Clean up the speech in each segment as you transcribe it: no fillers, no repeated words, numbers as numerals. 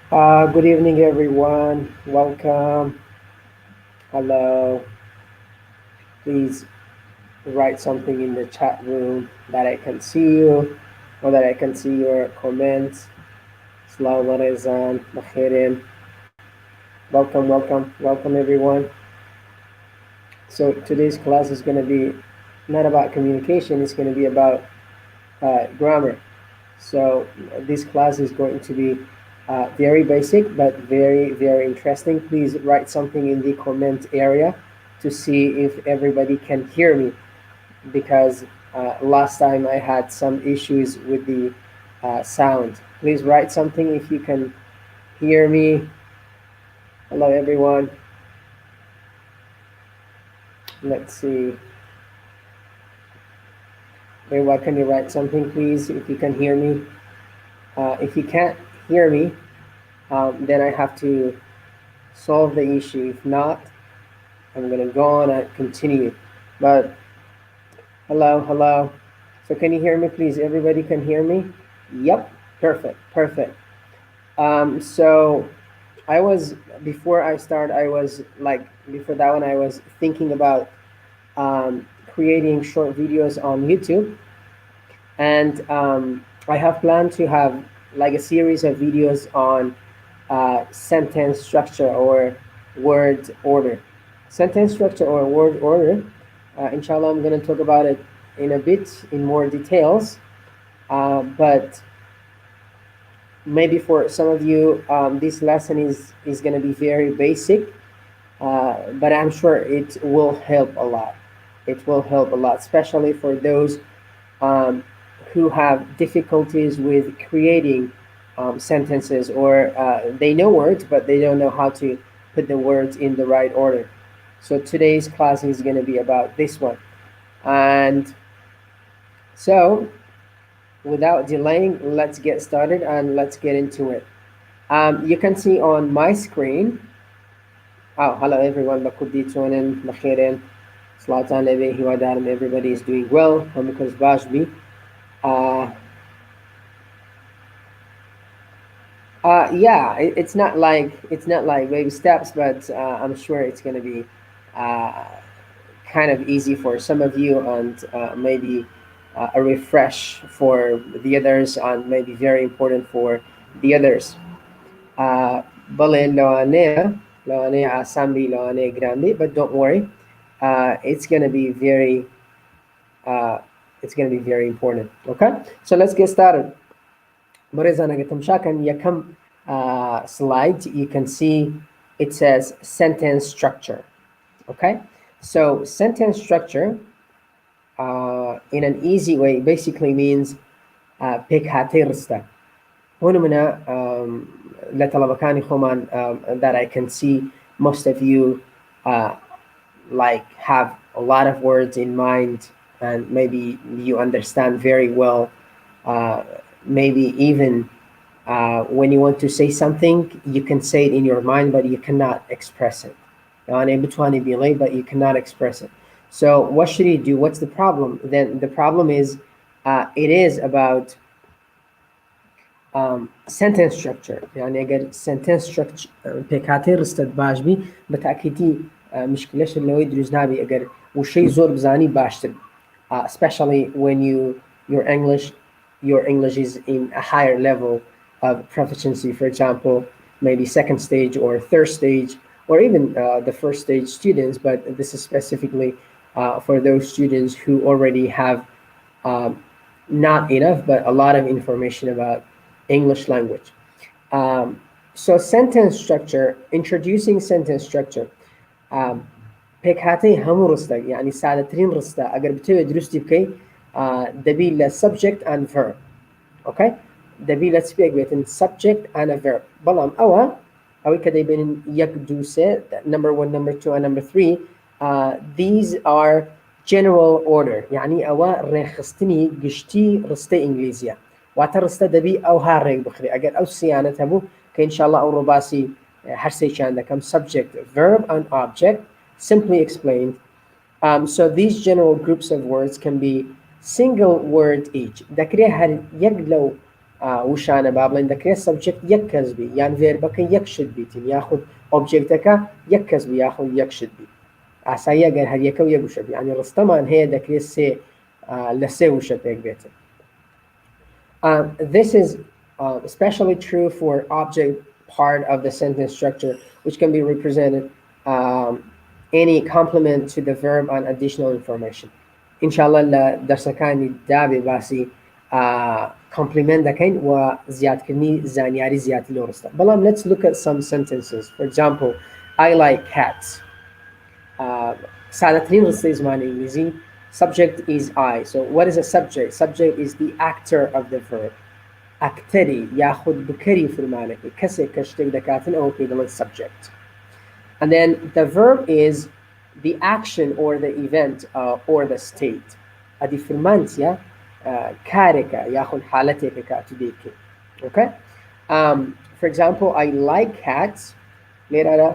Good evening, everyone. Welcome. Hello. Please write something in the chat room that I can see you or that I can see your comments. Salaam alaikum, Bakhirin. Welcome, everyone. So today's class is going to be not about communication. It's going to be about grammar. So this class is going to be very basic, but very interesting. Please write something in the comment area to see if everybody can hear me, because last time I had some issues with the sound. Please write something if you can hear me. Hello, everyone. Let's see. Everyone, can you write something, please, if you can hear me? If you can't hear me, then I have to solve the issue. If not, I'm gonna go on and continue. But hello. So can you hear me, please? Everybody can hear me? Yep. Perfect. So I was before I start. I was like before that one. I was thinking about creating short videos on YouTube, and I have planned to have like a series of videos on sentence structure or word order. Sentence structure or word order. Inshallah, I'm going to talk about it in a bit in more details. But maybe for some of you, this lesson is going to be very basic, but I'm sure it will help a lot. It will help a lot, especially for those who have difficulties with creating sentences, or they know words but they don't know how to put the words in the right order. So today's class is going to be about this one. And so without delaying, let's get started and let's get into it. You can see on my screen. Oh, hello everyone. Bakuditonen, bakhirin, salatan alayhi wa darim. Everybody is doing well. Hamukaz bashbi. Yeah, it's not like baby steps, but I'm sure it's going to be uh, kind of easy for some of you, and maybe a refresh for the others, and maybe very important for the others. Bale loane asambi loane grande, but don't worry, it's going to be uh, very important. Okay, so let's get started. Yakam slide, you can see it says sentence structure. Okay, so sentence structure in an easy way basically means pick hatirsta. هنا لطلبكاني خمان that I can see most of you like have a lot of words in mind, and maybe you understand very well. Maybe even when you want to say something, you can say it in your mind, but you cannot express it. But you cannot express it. So what should you do? What's the problem? Then the problem is it is about sentence structure. يعني أجر sentence structure بكاتير استدباج بي بتأكيدي مشكلة اللي يدرس نابي أجر وشيء زور بزاني باشتر. Especially when your English is in a higher level of proficiency. For example, maybe second stage or third stage, or even the first stage students. But this is specifically for those students who already have not enough, but a lot of information about English language. So sentence structure, introducing sentence structure. بيكاتي هم رستا يعني سادترين رستا أجر بتوي درستي بكي دبي subject and verb. Okay, دبي let's speak with subject and a verb. بلام أو كده بين يقدوسة number 1, number 2, and number 3. These are general order. يعني أوا رخصتني قشتي رستي إنجليزية واترستا دبي أو هاريك بخري أجر أو سيانة تبو كإن شاء الله أو رباسي حرسي عندك subject, verb, and object. Simply explained. So these general groups of words can be single word each. دكري هل يقلو وشانە با بڵێن دەکرێت سبجەکت یەک کەس بی یان ڤێربەکە یەک شت بیتین یاخود ئۆبجێکتەکە یەک کەس بی یاخود یەک شت بی ئاسایی ئەگەر هەر یەکە و یەک وشە بی ینی ڕستەمان هەیە دەکرێت لە سێ وشە پێک بێتن. This is especially true for object part of the sentence structure, which can be represented any complement to the verb and additional information. Inshallah لە دەرسەکانی دابێ باسی complement دەکەین و زیادکردنی زانیاری زیاتی لەو ڕستە. بەڵام let's look at some sentences. For example, I like cats. سادەترین ڕستەی زمانی ئینگلیزی subject is I. So what is a subject? Subject is the actor of the verb. ئەکتەری یاخود بکەری فرمانەکەی کەسێک کە شتێک دەکاتن ئەوە پێی دەڵێن subject. And then the verb is the action or the event or the state. ئەدی فرمانچیە کارێکە یاخود حالەتێکە کاتی دەیکەی. Okay? For example, I like cats. لێرانە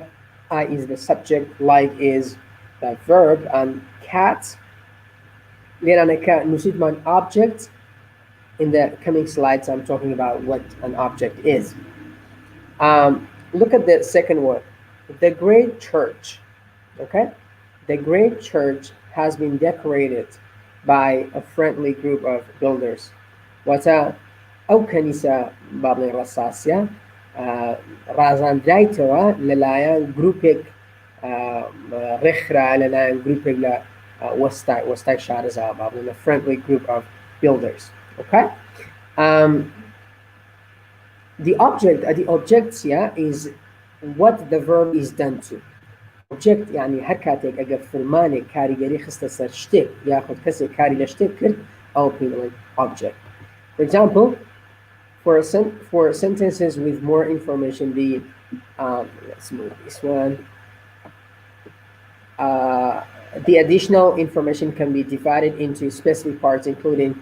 I is the subject, like is the verb, and cats لێرانە کە نووسیتمان object. In the coming slides, I'm talking about what an object is. Look at the second one. The great church. Okay? The great church has been decorated by a friendly group of builders. أو كنيسة بابل الرصاصية رازان دايتوا للايان جروبك رخرة للايان جروبك لا وستاي شارزا بابل a friendly group of builders. Okay? The object here is what the verb is done to. Object يعني هر كاتێک ئەگەر فرمانێک کاریگەری خستە سەر شتێک یاخود کەسێک کاری لە شتێک کرد ئەو پێی دەڵێن object. For example, for sentences with more information, let's move this one. The additional information can be divided into specific parts, including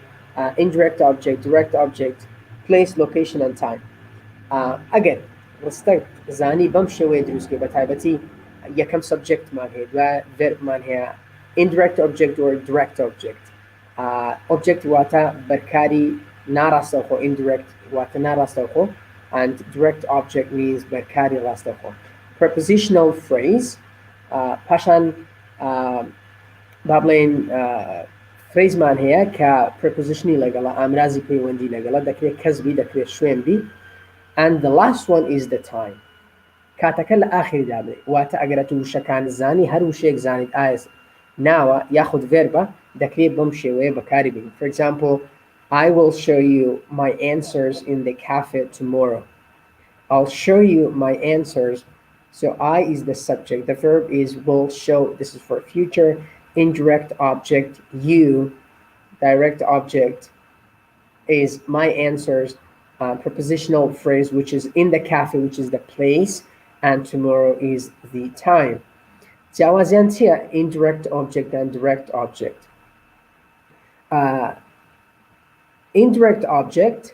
indirect object, direct object, place, location, and time. Again, ڕستەک زانی بەم شێوەیە دروستکە بە تایبەتی یەکەم سبجەکتمان هەیە دوای ڤێربمان هەیە indirect object or direct object. Object واتە بەرکاری ناڕاستەوخۆ indirect واتە ناڕاستەوخۆ and direct object means بەرکاری ڕاستەوخۆ. Prepositional phrase پاشان با بڵێن فرێزمان هەیە کە prepositionی لەگەڵە ئامرازی پەیوەندی لەگەڵە دەکرێت کەسبی دەکرێت شوێن بی. And the last one is the time. کاتەکە لە ئاخری دابێ واتە ئەگەرە تو وشەکان زانی هەر وشەیەک زانیت ئاس ناوە یاخود ڤێربە دەکرێت بەم شێوەیە بەکاری بین. For example, I will show you my answers in the cafe tomorrow. I'll show you my answers. So I is the subject. The verb is will show. This is for future. Indirect object you. Direct object is my answers. Prepositional phrase which is in the cafe, which is the place, and tomorrow is the time. جیاوازیان چییە؟ Indirect object and direct object. Indirect object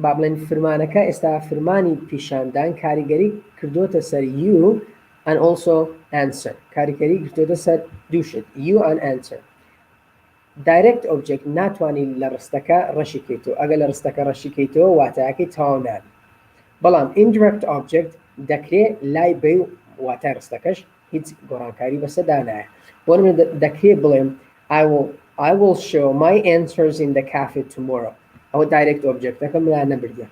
با بڵێن فرمانەکە ئێستا فرمانی پیشاندان کاریگەری کردوتە سەر you and also answer. کاریگەری کردوتە سەر دووشت you and answer. Direct object ناتوانانی لە ڕستەکە ڕەشی کەیتەوە ئەگەر لە ڕستەکە ڕەشی کەیتەوە واتایەکەی تاوا نابێت. بەڵام indirect object دەکرێت لای بێ و واتای ڕستەکەش هیچ گۆڕانکاری بەسەردا نایە. بۆ نمونە دەکرێت بڵێم I will show my answers in the cafe tomorrow. ئەوە direct objectەکەم لا نەبردە.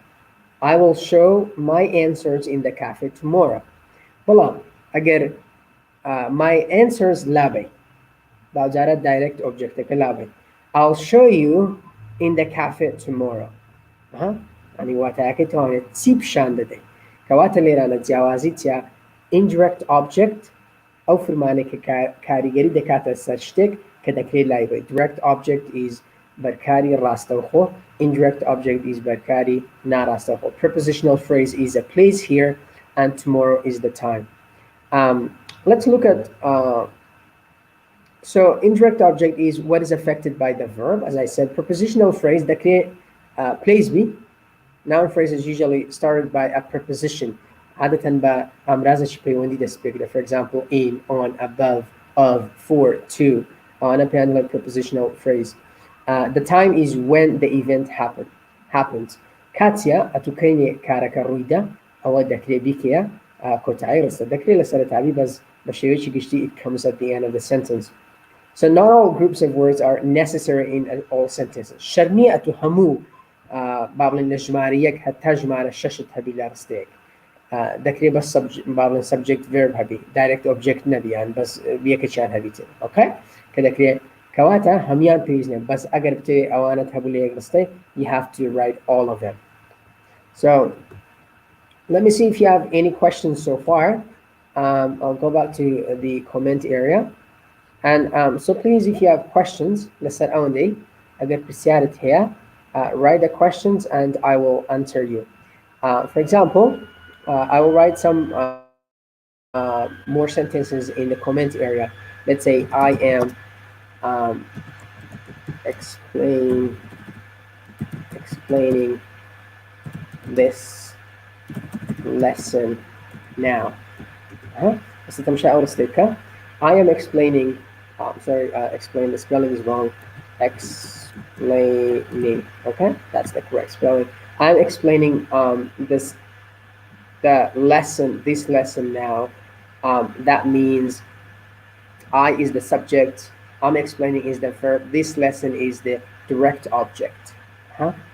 I will show my answers in the cafe tomorrow. بەڵام ئەگەر my answers لابێ باوجارە direct objectەکە لابێ. I'll show you in the cafe tomorrow. ئەنی واتایەکەی توانێت چی پیشان دەدەیت کەواتە لێرانە جیاوازی چیە؟ Indirect object ئەو فرمانێکە کاریگەری دەکاتە سەر شتێک کە دەکرێت لای بێت. Direct object is بەرکاری ڕاستەوخۆ. Indirect object is بەرکاری ناڕاستەوخۆ. Prepositional phrase is a place here and tomorrow is the time. Let's look at so indirect object is what is affected by the verb. As I said, prepositional phrase دەکرێت place be. Noun phrase is usually started by a preposition. عادة بە ئامرازێکی پەیوەندی دەست پێ بکرێت. For example, in, on, above, of, for, to. ئەوانە پێیان دەڵێن prepositional phrase. The time is when the event happened. happened. Katya atukene karaka ruida awa dakre bikia kotay rasa dakre la saratabi bas bashewichi gishti it comes at the end of the sentence. So not all groups of words are necessary in all sentences. Sharni atuhamu bablin najmariyek hatta jmara shashat habila rastek. دكري بس بابل subject verb هبي direct object نبي يعني بس بيكشان هبيتين okay كدكري كواتا هميان بيزن بس أجر بتي أوانة هبوليك بستي you have to write all of them. So let me see if you have any questions so far. I'll go back to the comment area and so please if you have questions لسر أوندي أجر بسيارة هي write the questions and I will answer you. For example, I will write some more sentences in the comment area. Let's say I am explaining this lesson now. I am explaining. Explain. The spelling is wrong. Explaining. Okay, that's the correct spelling. I'm explaining this lesson now. That means I is the subject, I'm explaining is the verb, this lesson is the direct object.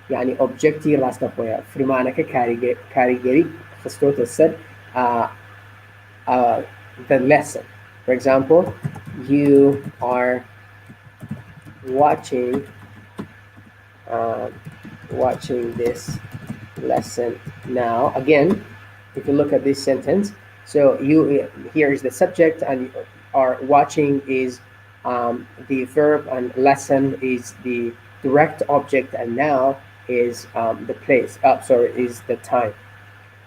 يعني objecti rasta خويا فرمانك كاريجري خستوت السد the lesson. For example, you are watching this lesson now. Again, if you look at this sentence, so here is the subject and are watching is the verb and lesson is the direct object and now is the place. Is the time.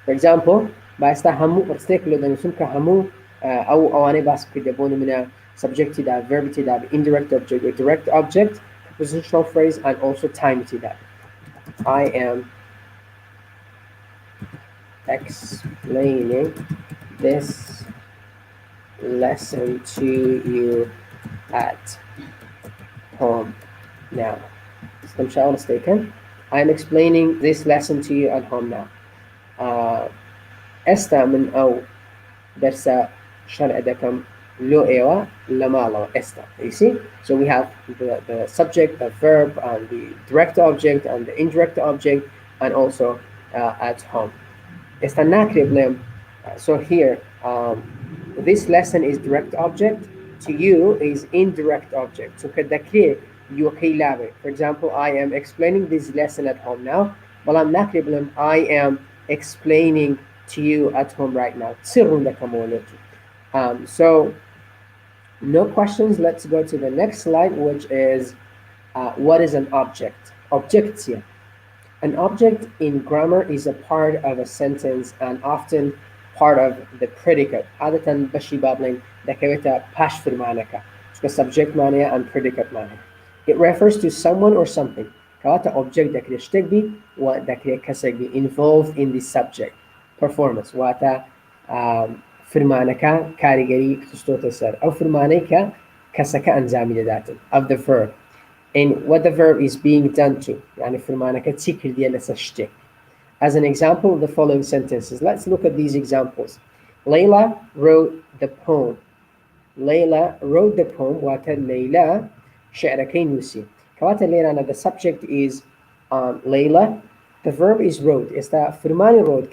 For example, basta hamu artiklo dan sumka hamu أو أواني بس كدبون من subject that verb that indirect object or direct object prepositional phrase and also time that. I am explaining this lesson to you at home now. استمشاء mistaken. I am explaining this lesson to you at home now. Esta من أو درس شرع دكم لو إيوا لما لو esta. You see? So we have the subject, the verb, and the direct object, and the indirect object, and also at home. Esta nakrib so here, this lesson is direct object. To you is indirect object. So kadakri you okay. For example, I am explaining this lesson at home now. But I'm nakrib I am explaining to you at home right now. So no questions. Let's go to the next slide, which is what is an object? Objectia. An object in grammar is a part of a sentence and often part of the predicate. عادة بشي بابلين دكويتا باش في المعنى subject معنى and predicate معنى. It refers to someone or something. كواتا object دكري اشتغبي ودكري كسجبي involved in the subject. Performance واتا فرمانك كاريجري خستوت السر أو فرمانك كسك أنزامي لذاته of the verb and what the verb is being done to يعني فرمانك تسيكر ديال لسشتك. As an example of the following sentences, let's look at these examples. Layla wrote the poem. Layla wrote the poem واتا Layla شعركين يوسي. كواتا Layla the subject is Layla. The verb is wrote. Esta فرماني wrote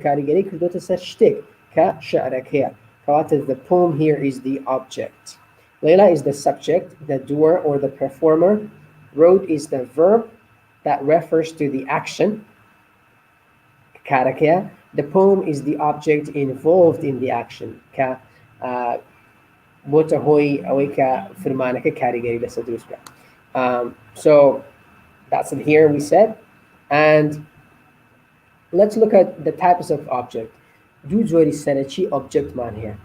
كاريجري كردوتا سشتك كشعركيا. كواتا the poem here is the object. Layla is the subject, the doer or the performer. Wrote is the verb that refers to the action. Karakia. The poem is the object involved in the action. Ka botahoy aweka firmanaka karigari lesadruska. So that's it here we said. And let's look at the types of object. Dujori sanachi object man here.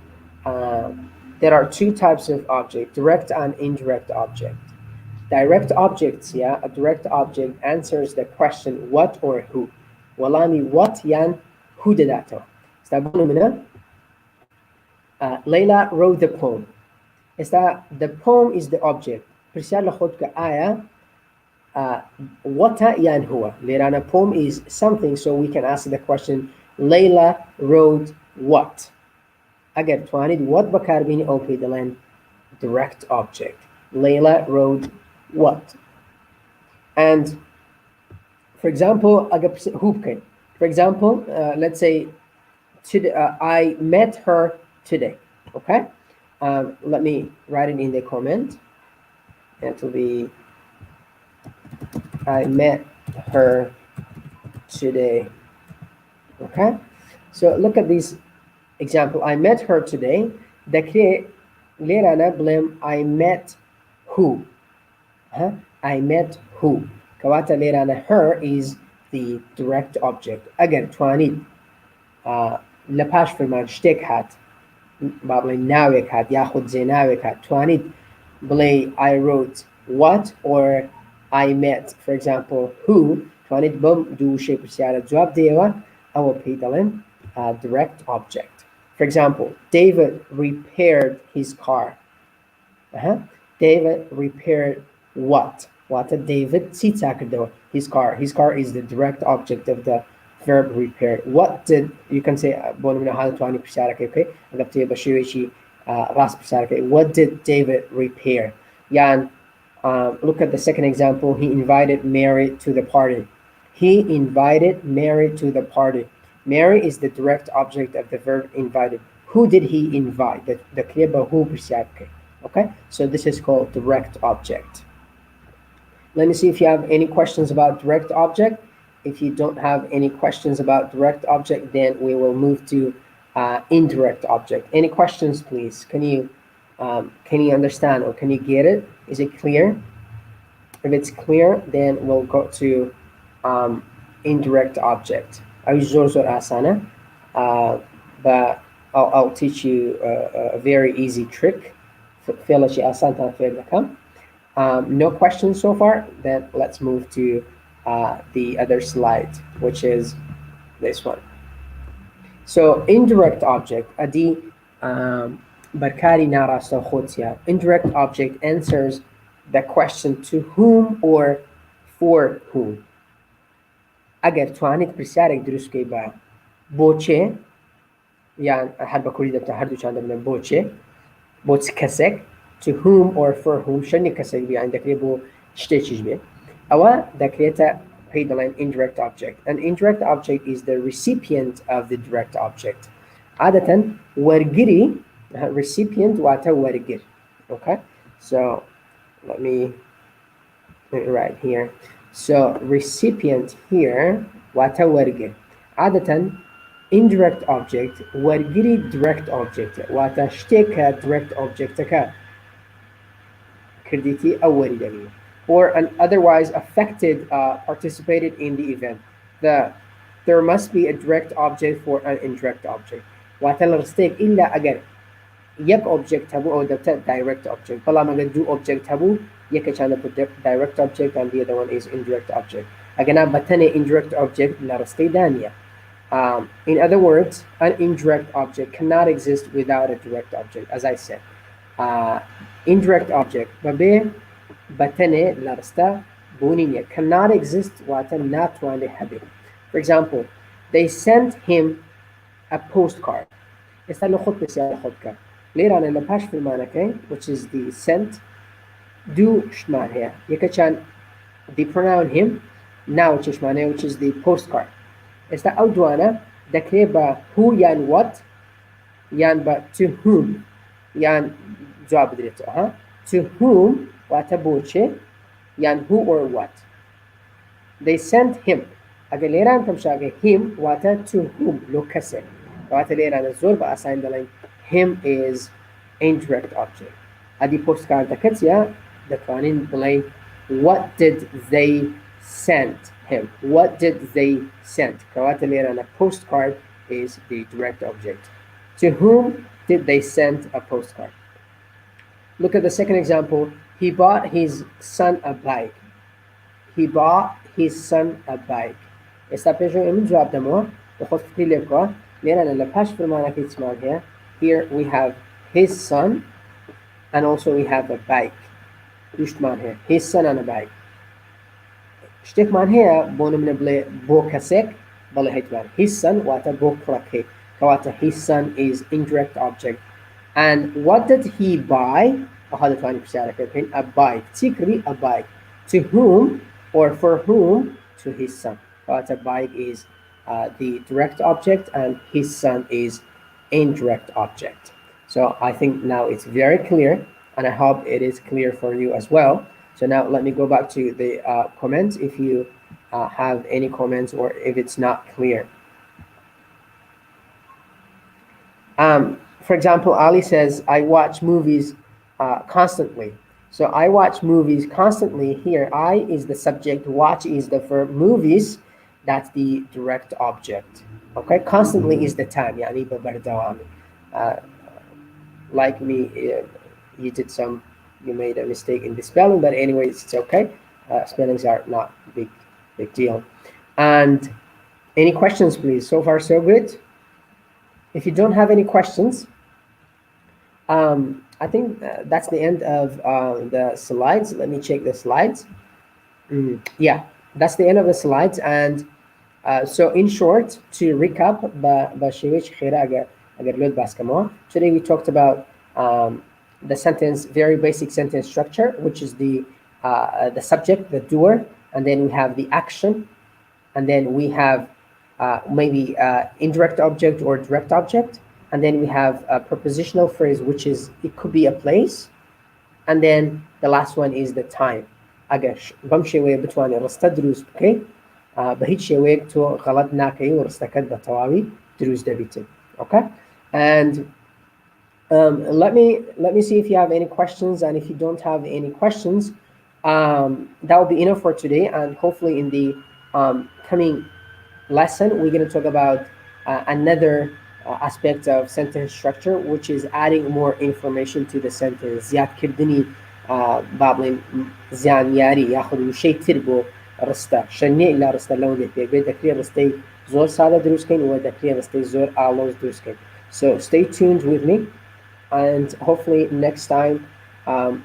There are two types of object, direct and indirect object. Direct objects, yeah, a direct object answers the question what or who. Walani what yan who did that? Layla wrote the poem. Is that the poem is the object. what yan huwa. Lirana poem is something, so we can ask the question, Layla wrote what? Agar twanid what bakarbini okay the line direct object. Layla wrote what? And for example, for example, let's say I met her today. Okay, let me write it in the comment. It will be I met her today. Okay, so look at this example. I met her today. The lirana blame I met who? I met who? Kawata lirana her is the direct object. Again, twanid. لپاش فرمان شتێک هات با بڵێ ناوێک هات یاخود جێ ناوێک هات توانیت بڵێ I wrote what or I met for example who توانیت بەم دوو شەی پرسیارە جواب دێەوە ئەوە پێی دەڵێن direct object. For example, David repaired his car. David repaired what? Whatە David چی چاکردەوە? His car. His car is the direct object of the verb repair. What did you can say okay? What did David repair? Yan, look at the second example. He invited Mary to the party. He invited Mary to the party. Mary is the direct object of the verb invited. Who did he invite? The kliba who. Okay, so this is called direct object. Let me see if you have any questions about direct object. If you don't have any questions about direct object, then we will move to indirect object. Any questions, please? Can you understand or can you get it? Is it clear? If it's clear, then we'll go to indirect object. But I'll teach you a very easy trick. No questions so far? Then let's move to the other slide, which is this one. So indirect object, adi barkari narasta khotia. Indirect object answers the question to whom or for whom. Agar توانيت برسالك دروس كيبا بوچه يعني حرب كوري دبتا هردو چند من بوچه بوچ كسك to whom or for whom شني كسك بي عندك ليبو شتيچ بي أو دكريتا pay the line indirect object. An indirect object is the recipient of the direct object. عادة ورقري recipient واتا ورقر. Okay, so let me write here. So recipient here واتا ورقر. عادة indirect object ورقري direct object واتا شتيكا direct object كا كرديتي أو ورقري. Or an otherwise affected participated in the event. There must be a direct object for an indirect object. واتل رستيك إلا أجر يك object هبو أو دبت direct object. فلا ما do object هبو يك كان direct object and the other one is indirect object. أجنا بتني indirect object لا رستي دانية. In other words, an indirect object cannot exist without a direct object. As I said, indirect object babe batene larsta buninya cannot exist wata not one habit. For example, they sent him a postcard. استنى خد بس يا خدك ليه أنا لباش في المعنى which is the sent do شمال هي يكشان the pronoun him now which is the postcard. Esta أودوانا دكريبا who yan what yan ba to whom yan جواب دريته to whom واتبوچه yan who or what. They sent him اگر لیران تمشاگه him واتا to whom لو کسه واتا لیران الزور با assign the line him is indirect object. ادي postcard دكتيا دكانين بلاي what did they send him. What did they send? كواتا ليران a postcard is the direct object. To whom did they send a postcard? Look at the second example. He bought his son a bike. He bought his son a bike. Esta pejo emi jawab damo بخود فكري لبقى لأن لباش فرمانا في تسمع here. Here we have his son and also we have a bike. يشتمان here. His son on a bike. شتێکمان هەیە بۆ نمونە بڵێ بۆ کەسێک بەڵێ هەیتوان هیسن واتە بۆ کوڕەکەی کەواتە هیسن is indirect object. And what did he buy? ئەها دەتوانین پرسیارەکە بکەین a bike چی کردی a bike to whom or for whom to his son. کەواتە bike is the direct object and his son is indirect object. So I think now it's very clear and I hope it is clear for you as well. So now let me go back to the comments if you have any comments or if it's not clear. For example, Ali says, I watch movies constantly. So I watch movies constantly. Here, I is the subject, watch is the verb, movies, that's the direct object. Okay, constantly is the time. يعني ببردوامي. Like me, you made a mistake in the spelling, but anyways, it's okay. Spellings are not big deal. And any questions, please? So far, so good. If you don't have any questions, I think that's the end of the slides. Let me check the slides. Yeah, that's the end of the slides. And so in short, to recap, today we talked about the sentence, very basic sentence structure, which is the subject, the doer, and then we have the action, and then we have maybe indirect object or direct object, and then we have a prepositional phrase, which is it could be a place, and then the last one is the time. agash bamshi way betwani rasta drus okay bahid way to غلط ناكي ورستكد بتواوي دروس دبيت. Okay, and let me see if you have any questions, and if you don't have any questions, that will be enough for today. And hopefully in the coming lesson we're going to talk about another aspect of sentence structure, which is adding more information to the sentence. زیاد کردنی بابلين زانياري ياخذ شيء تربو رستا شني إلا رستا لون دي بدكري رستي زور سادة دروسكين ودكري رستي زور آلوز دروسكين. So stay tuned with me, and hopefully next time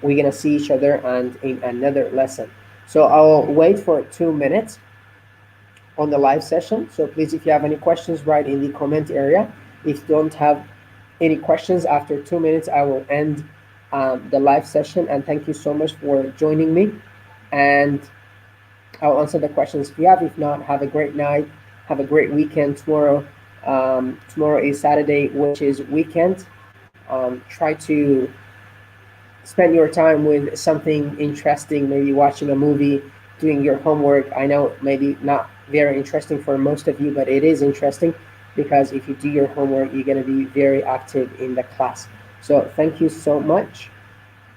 we're gonna see each other and in another lesson. So I'll wait for 2 minutes on the live session. So please, if you have any questions, write in the comment area. If you don't have any questions, after 2 minutes I will end the live session. And thank you so much for joining me, and I'll answer the questions if you have. If not, have a great night, have a great weekend. Tomorrow is Saturday, which is weekend. Try to spend your time with something interesting, maybe watching a movie, doing your homework. I know maybe not very interesting for most of you, but it is interesting, because if you do your homework, you're going to be very active in the class. So thank you so much.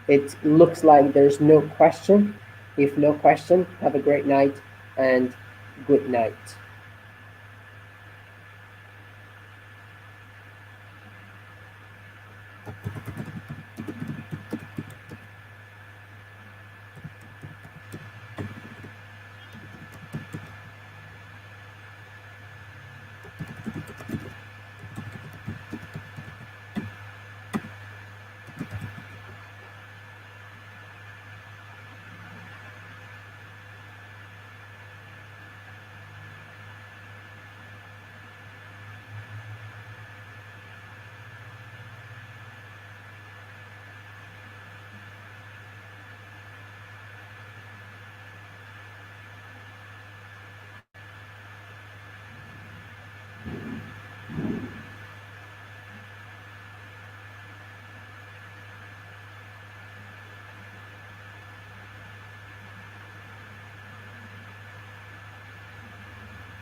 It looks like there's no question. If no question, have a great night and good night.